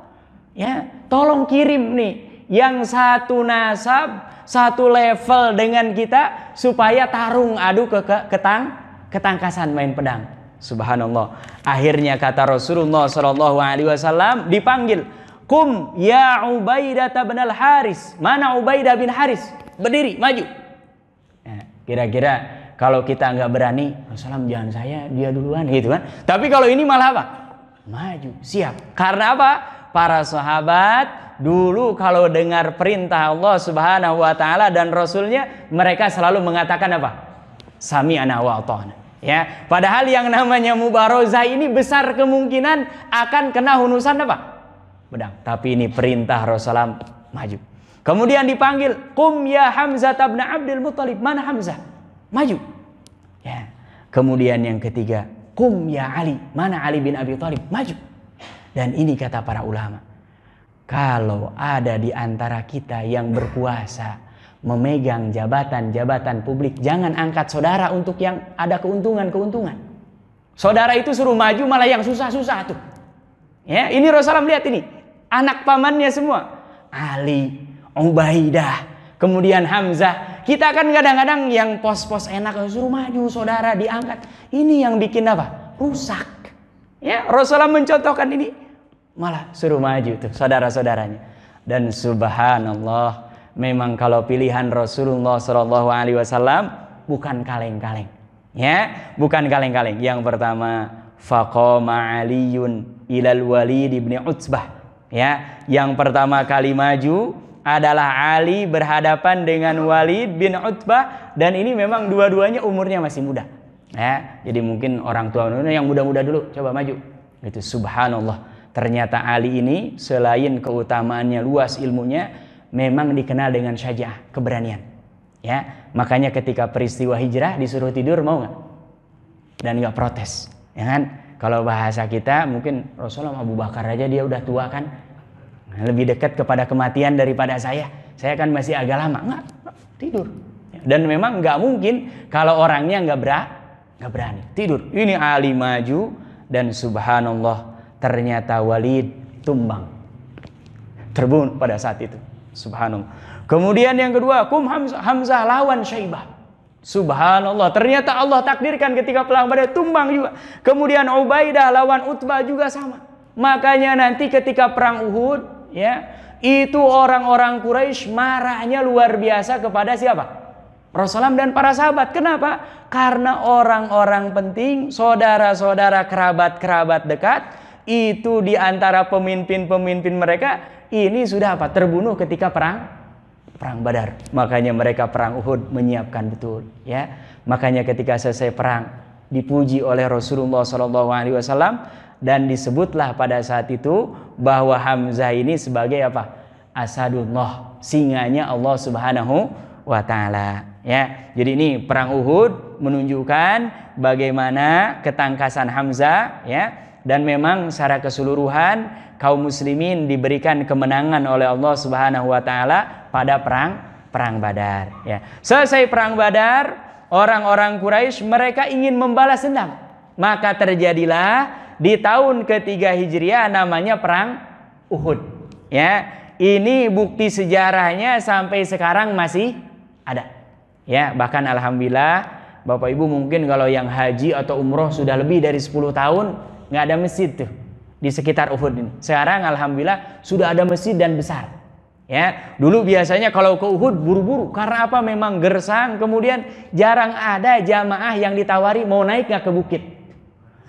Ya, tolong kirim nih yang satu nasab, satu level dengan kita supaya tarung adu ketangkasan main pedang. Subhanallah. Akhirnya kata Rasulullah Shallallahu Alaihi Wasallam dipanggil. Kum ya Ubaidah bin Al-Haris. Mana Ubaidah bin Haris? Berdiri, maju. Nah, kira-kira kalau kita nggak berani, Rasulullah jangan saya, dia duluan gitu kan. Tapi kalau ini malah apa? Maju, siap. Karena apa? Para sahabat dulu kalau dengar perintah Allah Subhanahu wa taala dan Rasulnya, mereka selalu mengatakan apa? Sami'na wa ata'na. Ya, padahal yang namanya mubarozah ini besar kemungkinan akan kena hunusan apa? Pedang. Tapi ini perintah Rasulullah, maju. Kemudian dipanggil, "Qum ya Hamzah bin Abdul Muthalib." Mana Hamzah? Maju. Ya. Kemudian yang ketiga, "Qum ya Ali." Mana Ali bin Abi Thalib? Maju. Dan ini kata para ulama, kalau ada di antara kita yang berkuasa, memegang jabatan-jabatan publik, jangan angkat saudara untuk yang ada keuntungan-keuntungan. Saudara itu suruh maju malah yang susah-susah tuh. Ya, ini Rasulullah lihat ini, anak pamannya semua, Ali, Ubaidah, kemudian Hamzah. Kita kan kadang-kadang yang pos-pos enak suruh maju saudara diangkat. Ini yang bikin apa? Rusak. Ya, Rasulullah mencontohkan ini, malah suruh maju tuh saudara-saudaranya. Dan subhanallah, memang kalau pilihan Rasulullah Shallallahu Alaihi Wasallam bukan kaleng-kaleng, ya, bukan kaleng-kaleng. Yang pertama, faqama Aliyun ilal Walid ibn Utbah. Ya, yang pertama kali maju adalah Ali berhadapan dengan Walid bin Utbah, dan ini memang dua-duanya umurnya masih muda. Ya, jadi mungkin orang tua yang muda-muda dulu coba maju. Itu subhanallah. Ternyata Ali ini selain keutamaannya luas ilmunya, memang dikenal dengan syaja'ah, keberanian. Ya, makanya ketika peristiwa hijrah disuruh tidur mau nggak? Dan nggak protes, ya kan? Kalau bahasa kita mungkin Rasulullah Abu Bakar aja dia udah tua kan, lebih dekat kepada kematian daripada saya. Saya kan masih agak lama, nggak tidur. Dan memang nggak mungkin kalau orangnya nggak berani tidur. Ini Ali maju dan subhanallah ternyata Walid tumbang, terbunuh pada saat itu. Subhanallah. Kemudian yang kedua, kum Hamzah lawan Syaibah. Subhanallah, ternyata Allah takdirkan ketika perang Badar tumbang juga. Kemudian Ubaidah lawan Utbah juga sama. Makanya nanti ketika perang Uhud, ya, itu orang-orang Quraisy marahnya luar biasa kepada siapa? Rasulullah dan para sahabat. Kenapa? Karena orang-orang penting, saudara-saudara, kerabat-kerabat dekat, itu di antara pemimpin-pemimpin mereka ini sudah apa? Terbunuh ketika perang Badar. Makanya mereka perang Uhud menyiapkan betul, ya. Makanya ketika selesai perang dipuji oleh Rasulullah SAW dan disebutlah pada saat itu bahwa Hamzah ini sebagai apa? Asadullah, singanya Allah Subhanahu wa taala, ya. Jadi ini perang Uhud menunjukkan bagaimana ketangkasan Hamzah, ya. Dan memang secara keseluruhan kaum muslimin diberikan kemenangan oleh Allah Subhanahu wa taala pada perang Badar, ya. Selesai perang Badar, orang-orang Quraisy mereka ingin membalas dendam. Maka terjadilah di tahun ketiga Hijriah namanya perang Uhud, ya. Ini bukti sejarahnya sampai sekarang masih ada, ya. Bahkan alhamdulillah Bapak Ibu mungkin kalau yang haji atau umroh sudah lebih dari 10 tahun nggak ada masjid tuh di sekitar Uhud ini. Sekarang alhamdulillah sudah ada masjid dan besar, ya. Dulu biasanya kalau ke Uhud buru-buru karena apa? Memang gersang, kemudian jarang ada jamaah yang ditawari mau naik nggak ke bukit.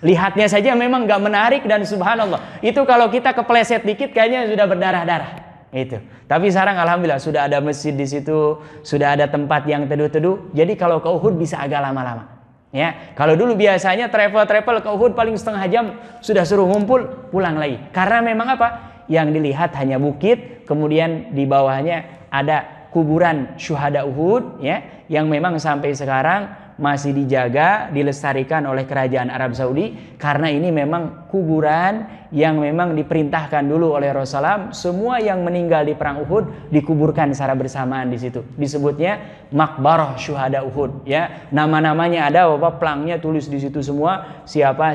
Lihatnya saja memang nggak menarik dan subhanallah itu kalau kita kepleset dikit kayaknya sudah berdarah-darah. Itu. Tapi sekarang alhamdulillah sudah ada masjid di situ, sudah ada tempat yang teduh-teduh. Jadi kalau ke Uhud bisa agak lama-lama. Ya, kalau dulu biasanya travel ke Uhud paling setengah jam sudah suruh ngumpul pulang lagi. Karena memang apa? Yang dilihat hanya bukit, kemudian di bawahnya ada kuburan syuhada Uhud, ya, yang memang sampai sekarang masih dijaga, dilestarikan oleh kerajaan Arab Saudi karena ini memang kuburan yang memang diperintahkan dulu oleh Rasulullah. Semua yang meninggal di perang Uhud dikuburkan secara bersamaan di situ. Disebutnya Maqbarah Syuhada Uhud, ya. Nama-namanya ada, Bapak, pelangnya tulis di situ semua siapa.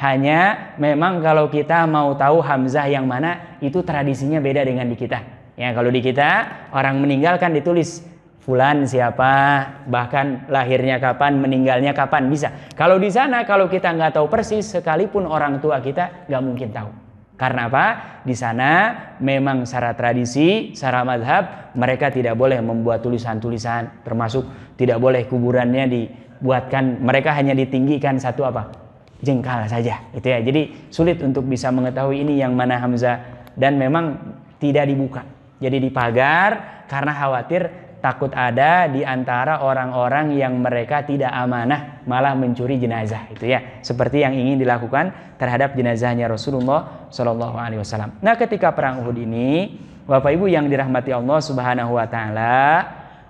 Hanya memang kalau kita mau tahu Hamzah yang mana itu tradisinya beda dengan di kita. Ya, kalau di kita orang meninggal kan ditulis fulan siapa, bahkan lahirnya kapan, meninggalnya kapan, bisa. Kalau di sana kalau kita nggak tahu persis, sekalipun orang tua kita nggak mungkin tahu. Karena apa? Di sana memang secara tradisi, secara madhab mereka tidak boleh membuat tulisan-tulisan, termasuk tidak boleh kuburannya dibuatkan. Mereka hanya ditinggikan satu apa? Jengkal saja, itu ya. Jadi sulit untuk bisa mengetahui ini yang mana Hamzah dan memang tidak dibuka. Jadi dipagar karena khawatir takut ada di antara orang-orang yang mereka tidak amanah malah mencuri jenazah, itu ya, seperti yang ingin dilakukan terhadap jenazahnya Rasulullah Shallallahu Alaihi Wasallam. Nah, ketika perang Uhud ini, Bapak Ibu yang dirahmati Allah Subhanahu Wa Taala,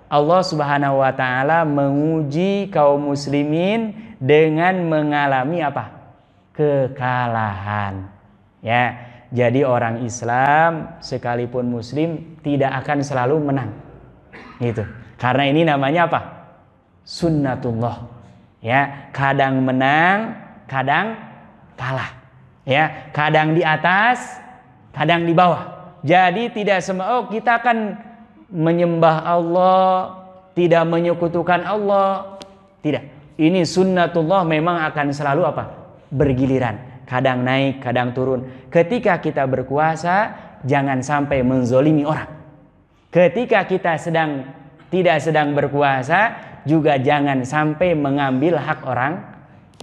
Allah Subhanahu Wa Taala menguji kaum muslimin dengan mengalami apa? Kekalahan, ya. Jadi orang Islam sekalipun Muslim tidak akan selalu menang. Itu. Karena ini namanya apa? Sunnatullah. Ya, kadang menang, kadang kalah. Ya, kadang di atas, kadang di bawah. Jadi tidak semua kita akan menyembah Allah, tidak menyekutukan Allah. Tidak. Ini sunnatullah memang akan selalu apa? Bergiliran. Kadang naik, kadang turun. Ketika kita berkuasa, jangan sampai menzolimi orang. Ketika kita tidak sedang berkuasa, juga jangan sampai mengambil hak orang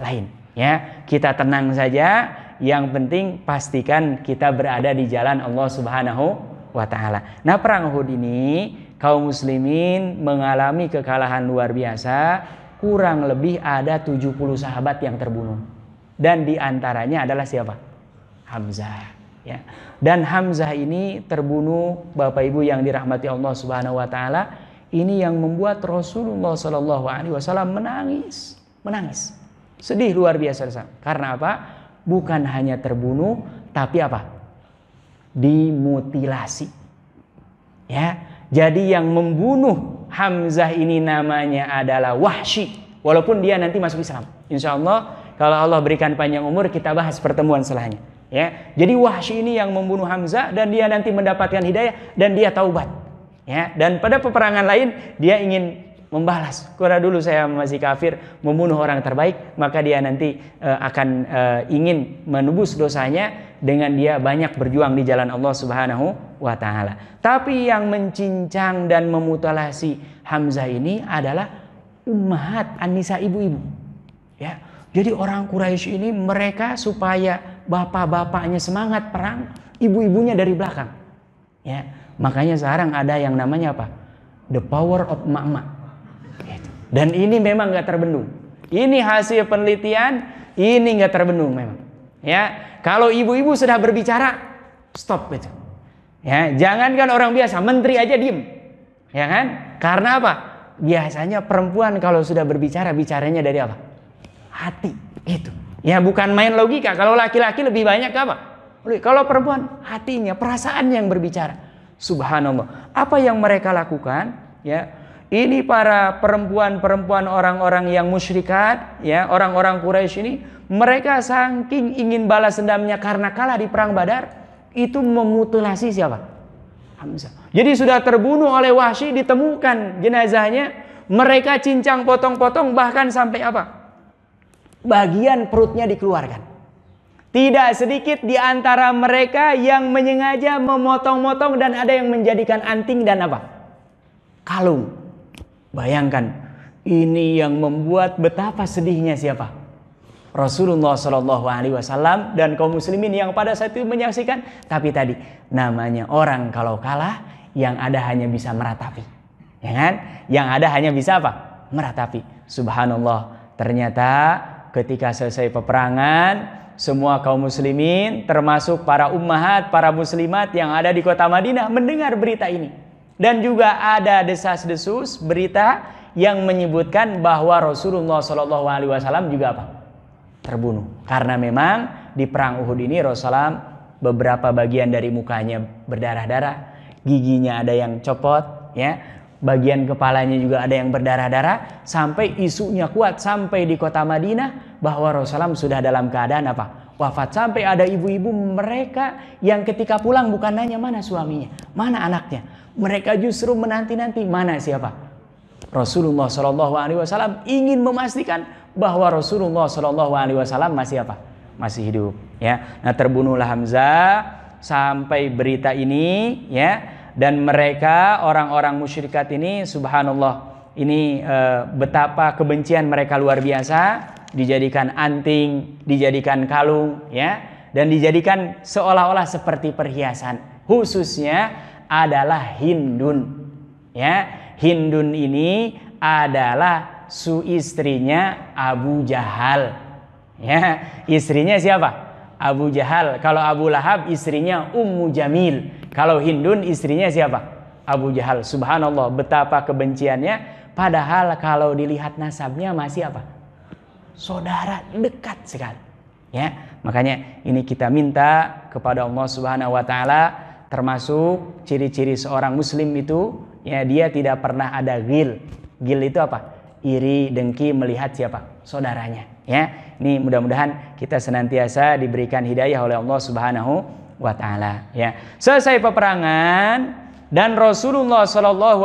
lain. Ya, kita tenang saja. Yang penting pastikan kita berada di jalan Allah Subhanahu wa Ta'ala. Nah, perang Uhud ini kaum muslimin mengalami kekalahan luar biasa. Kurang lebih ada 70 sahabat yang terbunuh. Dan di antaranya adalah siapa? Hamzah, ya. Dan Hamzah ini terbunuh, Bapak Ibu yang dirahmati Allah Subhanahu wa Ta'ala, ini yang membuat Rasulullah Shallallahu Alaihi Wasallam menangis, sedih luar biasa. Karena apa? Bukan hanya terbunuh, tapi apa? Dimutilasi. Ya, jadi yang membunuh Hamzah ini namanya adalah Wahsy, walaupun dia nanti masuk Islam. Insya Allah kalau Allah berikan panjang umur kita bahas pertemuan setelahnya. Ya, jadi Wahsy ini yang membunuh Hamzah dan dia nanti mendapatkan hidayah dan dia taubat. Ya, dan pada peperangan lain dia ingin membalas. Karena dulu saya masih kafir, membunuh orang terbaik, maka dia nanti akan ingin menebus dosanya dengan dia banyak berjuang di jalan Allah Subhanahu wa Ta'ala. Tapi yang mencincang dan memutilasi Hamzah ini adalah ummahat an-nisa, ibu-ibu. Ya. Jadi orang Quraisy ini mereka supaya bapak-bapaknya semangat perang, ibu-ibunya dari belakang. Ya, makanya sekarang ada yang namanya apa? The power of emak-emak. Gitu. Dan ini memang nggak terbendung. Ini hasil penelitian, ini nggak terbendung memang. Ya, kalau ibu-ibu sudah berbicara, stop itu. Ya, jangankan orang biasa, menteri aja diem. Ya kan? Karena apa? Biasanya perempuan kalau sudah berbicara, bicaranya dari apa? Hati, itu. Ya bukan main logika. Kalau laki-laki lebih banyak apa? Kalau perempuan hatinya, perasaan yang berbicara. Subhanallah. Apa yang mereka lakukan? Ya, ini para perempuan-perempuan orang-orang yang musyrikat, ya, orang-orang Quraisy ini, mereka saking ingin balas dendamnya karena kalah di perang Badar, itu memutilasi siapa? Hamzah. Jadi sudah terbunuh oleh Wahsy, ditemukan jenazahnya, mereka cincang potong-potong, bahkan sampai apa? Bagian perutnya dikeluarkan. Tidak sedikit di antara mereka yang menyengaja memotong-motong dan ada yang menjadikan anting dan apa? Kalung. Bayangkan, ini yang membuat betapa sedihnya siapa? Rasulullah SAW dan kaum muslimin yang pada saat itu menyaksikan. Tapi tadi namanya orang kalau kalah yang ada hanya bisa meratapi, ya kan? Yang ada hanya bisa apa? Meratapi. Subhanallah. Ternyata ketika selesai peperangan, semua kaum muslimin termasuk para ummahat, para muslimat yang ada di kota Madinah mendengar berita ini. Dan juga ada desas-desus berita yang menyebutkan bahwa Rasulullah SAW juga apa? Terbunuh. Karena memang di perang Uhud ini Rasulullah beberapa bagian dari mukanya berdarah-darah, giginya ada yang copot, ya, bagian kepalanya juga ada yang berdarah-darah, sampai isunya kuat sampai di kota Madinah bahwa Rasulullah sudah dalam keadaan apa? Wafat. Sampai ada ibu-ibu mereka yang ketika pulang bukan nanya mana suaminya, mana anaknya, mereka justru menanti-nanti mana siapa? Rasulullah SAW ingin memastikan bahwa Rasulullah SAW masih apa? Masih hidup, ya. Nah, terbunuhlah Hamzah sampai berita ini, ya. Dan mereka orang-orang musyrikat ini, subhanallah, ini betapa kebencian mereka luar biasa, dijadikan anting, dijadikan kalung, ya, dan dijadikan seolah-olah seperti perhiasan. Khususnya adalah Hindun, ya. Hindun ini adalah istrinya Abu Jahal, ya. Istrinya siapa? Abu Jahal. Kalau Abu Lahab istrinya Ummu Jamil. Kalau Hindun istrinya siapa? Abu Jahal. Subhanallah, betapa kebenciannya. Padahal kalau dilihat nasabnya masih apa? Saudara dekat sekali, ya. Makanya ini kita minta kepada Allah Subhanahu wa taala, termasuk ciri-ciri seorang muslim itu, ya, dia tidak pernah ada ghil. Ghil itu apa? Iri, dengki melihat siapa? Saudaranya, ya. Ini mudah-mudahan kita senantiasa diberikan hidayah oleh Allah Subhanahu wa taala, ya. Selesai peperangan dan Rasulullah SAW,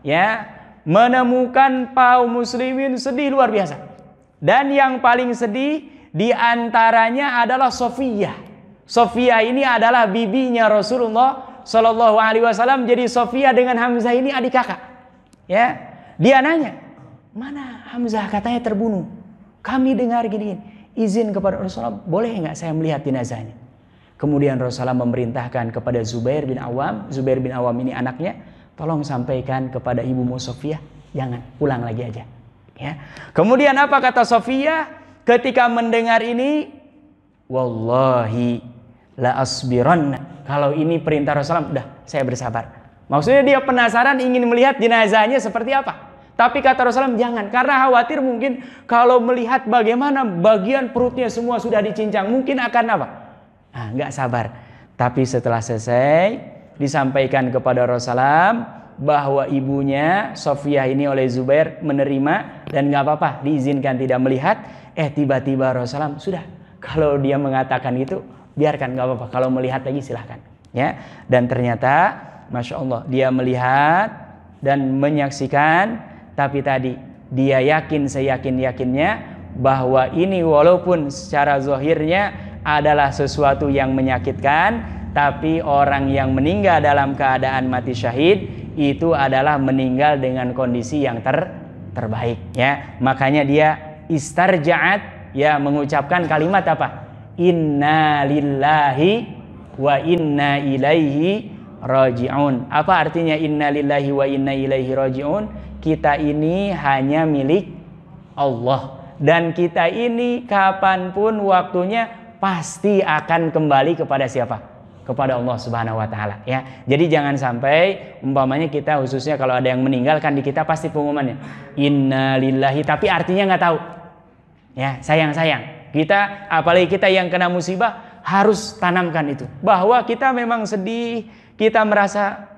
ya, menemukan kaum muslimin sedih luar biasa. Dan yang paling sedih di antaranya adalah Sofiyah. Sofiyah ini adalah bibinya Rasulullah SAW. Jadi Sofiyah dengan Hamzah ini adik kakak, ya. Dia nanya, mana Hamzah, katanya terbunuh. Kami dengar gini, izin kepada Rasulullah, boleh nggak saya melihat jenazahnya? Kemudian Rasulullah memerintahkan kepada Zubair bin Awam. Zubair bin Awam ini anaknya, tolong sampaikan kepada ibumu Sofiyah, jangan, pulang lagi aja, ya. Kemudian apa kata Sofiyah ketika mendengar ini? Wallahi la asbiranna. Kalau ini perintah Rasulullah, udah saya bersabar. Maksudnya dia penasaran, ingin melihat jenazahnya seperti apa. Tapi kata Rasulullah jangan, karena khawatir mungkin kalau melihat bagaimana bagian perutnya semua sudah dicincang, mungkin akan apa? Nah, nggak sabar. Tapi setelah selesai disampaikan kepada Rasulullah bahwa ibunya Sofiyah ini oleh Zubair menerima dan nggak apa-apa, diizinkan tidak melihat. Tiba-tiba Rasulullah sudah, kalau dia mengatakan itu biarkan, nggak apa-apa. Kalau melihat lagi silahkan, ya. Dan ternyata Masya Allah dia melihat dan menyaksikan. Tapi tadi dia yakin seyakin-yakinnya bahwa ini walaupun secara zahirnya adalah sesuatu yang menyakitkan, tapi orang yang meninggal dalam keadaan mati syahid itu adalah meninggal dengan kondisi yang terbaik, ya. Makanya dia istarja'at, ya, mengucapkan kalimat apa? Inna lillahi wa inna ilaihi raji'un. Apa artinya inna lillahi wa inna ilaihi raji'un? Kita ini hanya milik Allah, dan kita ini kapanpun waktunya pasti akan kembali kepada siapa? Kepada Allah Subhanahu wa taala, ya. Jadi jangan sampai umpamanya kita, khususnya kalau ada yang meninggal kan di kita pasti pengumumannya inna lillahi, tapi artinya nggak tahu. Ya, sayang-sayang. Kita, apalagi kita yang kena musibah, harus tanamkan itu. Bahwa kita memang sedih, kita merasa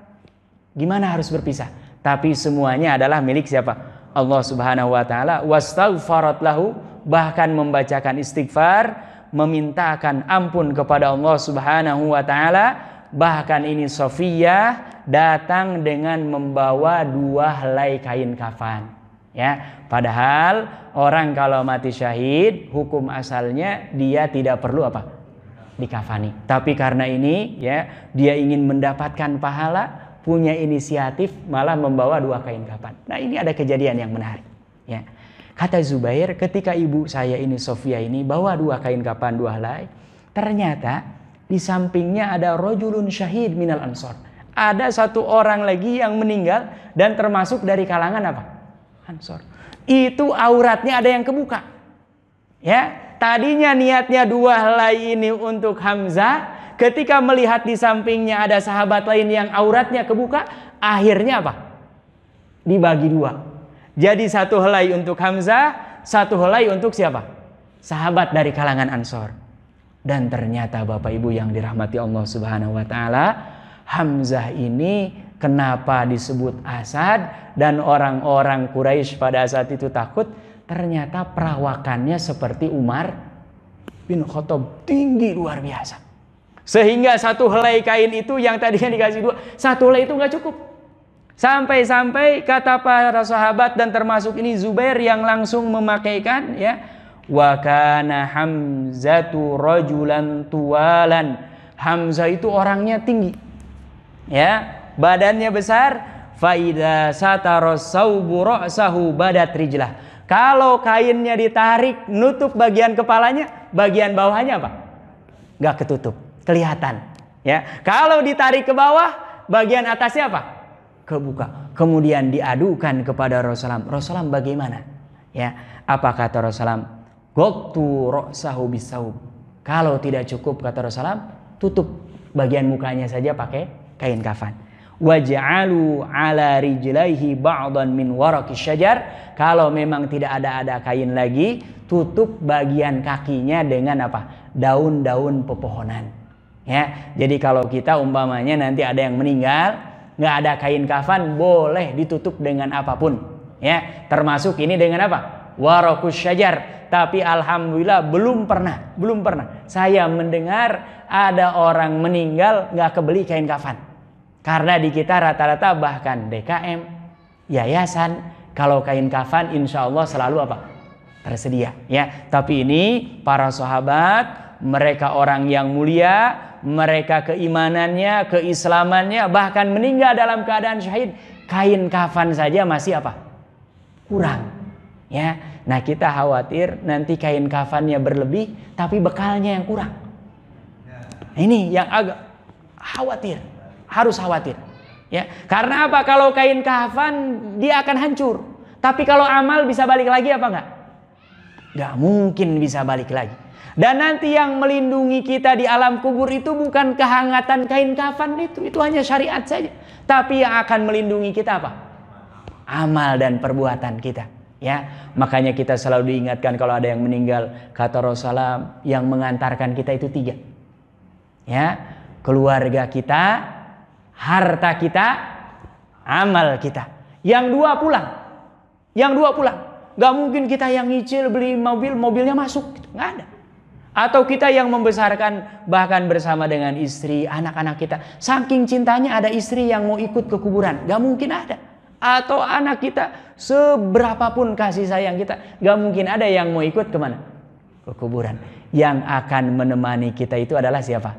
gimana harus berpisah. Tapi semuanya adalah milik siapa? Allah Subhanahu wa taala. Wastaghfarat lahu, bahkan membacakan istighfar, memintakan ampun kepada Allah Subhanahu wa taala. Bahkan ini Sofiyah datang dengan membawa 2 helai kain kafan. Ya, padahal orang kalau mati syahid, hukum asalnya dia tidak perlu apa? Dikafani. Tapi karena ini ya, dia ingin mendapatkan pahala, punya inisiatif malah membawa 2 kain kafan. Nah, ini ada kejadian yang menarik, ya. Kata Zubair, ketika ibu saya ini Sofia ini bawa 2 kain kafan 2 helai, ternyata di sampingnya ada rajulun syahid minal ansor. Ada 1 orang lagi yang meninggal dan termasuk dari kalangan apa? Ansor. Itu auratnya ada yang kebuka. Ya, tadinya niatnya 2 helai ini untuk Hamzah, ketika melihat di sampingnya ada sahabat lain yang auratnya kebuka, akhirnya apa? Dibagi 2. Jadi 1 helai untuk Hamzah, 1 helai untuk siapa? Sahabat dari kalangan Ansor. Dan ternyata Bapak Ibu yang dirahmati Allah Subhanahu wa taala, Hamzah ini kenapa disebut Asad dan orang-orang Quraisy pada saat itu takut? Ternyata perawakannya seperti Umar bin Khattab, tinggi luar biasa. Sehingga 1 helai kain itu yang tadinya dikasih 2, 1 helai itu nggak cukup. Sampai-sampai kata para sahabat dan termasuk ini Zubair yang langsung memakaikan, ya, wa kana Hamzatu rajulan tuwalan. Hamzah itu orangnya tinggi, ya, badannya besar. Fa idza satara saubu ra'sahu badat rijlah. Kalau kainnya ditarik nutup bagian kepalanya, bagian bawahnya apa? Nggak ketutup, kelihatan, ya. Kalau ditarik ke bawah, bagian atasnya apa? Kebuka. Kemudian diadukan kepada Rasulullah. Rasulullah bagaimana? Ya, apa kata Rasulullah? Ghattu ra'sahu bisaub. Kalau tidak cukup kata Rasulullah, tutup bagian mukanya saja pakai kain kafan. Waj'alu ala rijlaihi ba'dan min waraqi syajar. Kalau memang tidak ada kain lagi, tutup bagian kakinya dengan apa? Daun-daun pepohonan. Ya, jadi kalau kita umpamanya nanti ada yang meninggal, nggak ada kain kafan, boleh ditutup dengan apapun, ya, termasuk ini dengan apa? Waraqus syajar. Tapi alhamdulillah belum pernah saya mendengar ada orang meninggal nggak kebeli kain kafan. Karena di kita rata-rata bahkan DKM, yayasan, kalau kain kafan insya Allah selalu apa? Tersedia, ya. Tapi ini para sahabat, mereka orang yang mulia, mereka keimanannya, keislamannya, bahkan meninggal dalam keadaan syahid, kain kafan saja masih apa? Kurang, ya. Nah, kita khawatir nanti kain kafannya berlebih tapi bekalnya yang kurang. Ini yang agak khawatir, harus khawatir, ya. Karena apa? Kalau kain kafan dia akan hancur, tapi kalau amal bisa balik lagi apa enggak? Enggak mungkin bisa balik lagi. Dan nanti yang melindungi kita di alam kubur itu bukan kehangatan kain kafan itu hanya syariat saja. Tapi yang akan melindungi kita apa? Amal dan perbuatan kita, ya. Makanya kita selalu diingatkan kalau ada yang meninggal, kata Rasulullah, yang mengantarkan kita itu 3. Ya, keluarga kita, harta kita, amal kita. Yang 2 pulang. Gak mungkin kita yang nyicil beli mobilnya masuk, nggak ada. Atau kita yang membesarkan bahkan bersama dengan istri, anak-anak kita. Saking cintanya ada istri yang mau ikut ke kuburan. Gak mungkin ada. Atau anak kita, seberapapun kasih sayang kita, gak mungkin ada yang mau ikut kemana? Ke kuburan. Yang akan menemani kita itu adalah siapa?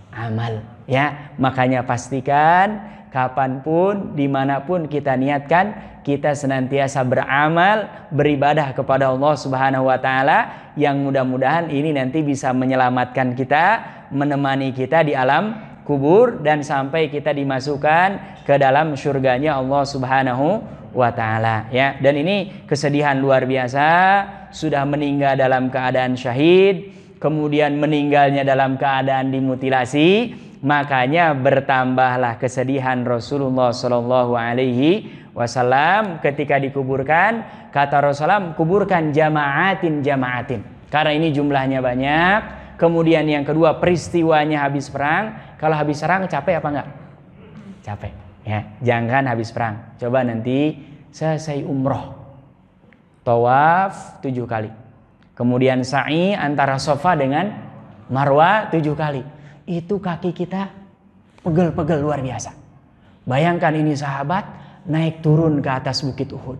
Amal. Ya, makanya pastikan kapanpun, dimanapun kita niatkan, kita senantiasa beramal, beribadah kepada Allah Subhanahu wa ta'ala, yang mudah-mudahan ini nanti bisa menyelamatkan kita, menemani kita di alam kubur, dan sampai kita dimasukkan ke dalam surganya Allah Subhanahu wa ta'ala, ya. Dan ini kesedihan luar biasa, sudah meninggal dalam keadaan syahid, kemudian meninggalnya dalam keadaan dimutilasi, makanya bertambahlah kesedihan Rasulullah Shallallahu Alaihi Wasallam ketika dikuburkan. Kata Rasulullah, kuburkan jamaatin. Karena ini jumlahnya banyak. Kemudian yang kedua, peristiwanya habis perang. Kalau habis perang capek apa enggak? Capek. Ya, jangan habis perang. Coba nanti selesai umroh, tawaf 7 kali. Kemudian sa'i antara Safa dengan Marwa 7 kali. Itu kaki kita pegel-pegel luar biasa. Bayangkan ini sahabat naik turun ke atas bukit Uhud.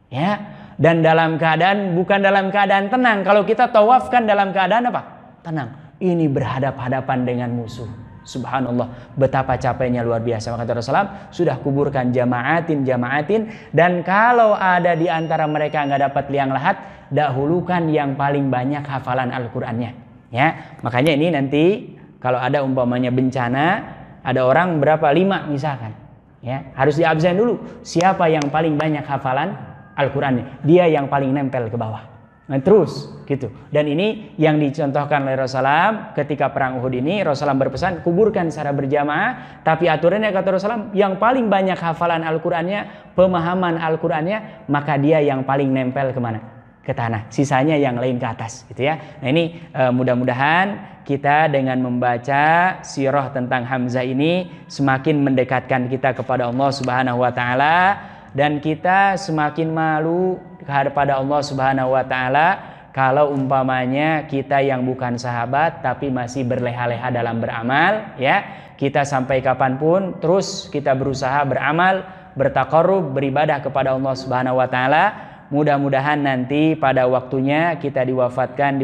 Ya, dan dalam keadaan, bukan dalam keadaan tenang. Kalau kita tawaf kan dalam keadaan apa? Tenang. Ini berhadap-hadapan dengan musuh. Subhanallah, betapa capeknya luar biasa. Maka Rasulullah sudah kuburkan jamaatin. Dan kalau ada di antara mereka nggak dapat liang lahat, dahulukan yang paling banyak hafalan Al-Qur'annya. Ya, makanya ini nanti kalau ada umpamanya bencana, ada orang berapa? 5 misalkan. Ya, harus diabsen dulu. Siapa yang paling banyak hafalan Al-Qur'annya? Dia yang paling nempel ke bawah. Nah, terus gitu. Dan ini yang dicontohkan oleh Rasulullah ketika perang Uhud ini. Rasulullah berpesan kuburkan secara berjamaah, tapi aturannya kata Rasulullah yang paling banyak hafalan Al-Qur'annya, pemahaman Al-Qur'annya, maka dia yang paling nempel kemana? Ke tanah. Sisanya yang lain ke atas, gitu ya. Nah, ini mudah-mudahan kita dengan membaca sirah tentang Hamzah ini semakin mendekatkan kita kepada Allah Subhanahu wa taala, dan kita semakin malu kepada Allah Subhanahu wa taala kalau umpamanya kita yang bukan sahabat tapi masih berleha-leha dalam beramal, ya. Kita sampai kapanpun terus kita berusaha beramal, bertaqarrub, beribadah kepada Allah Subhanahu wa taala. Mudah-mudahan nanti pada waktunya kita diwafatkan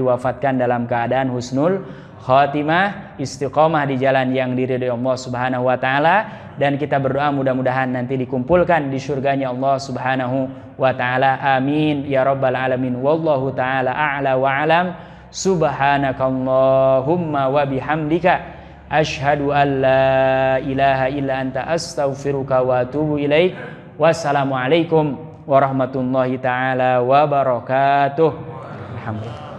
dalam keadaan husnul khatimah, istiqomah di jalan yang diridhai Allah Subhanahu wa taala, dan kita berdoa mudah-mudahan nanti dikumpulkan di surganya Allah Subhanahu wa taala. Amin ya rabbal alamin. Wallahu taala a'la wa alam. Subhanakallahumma wa bihamdika asyhadu an la ilaha illa anta astaghfiruka wa atubu ilaik. Wassalamualaikum warahmatullahi taala wabarakatuh. Alhamdulillah.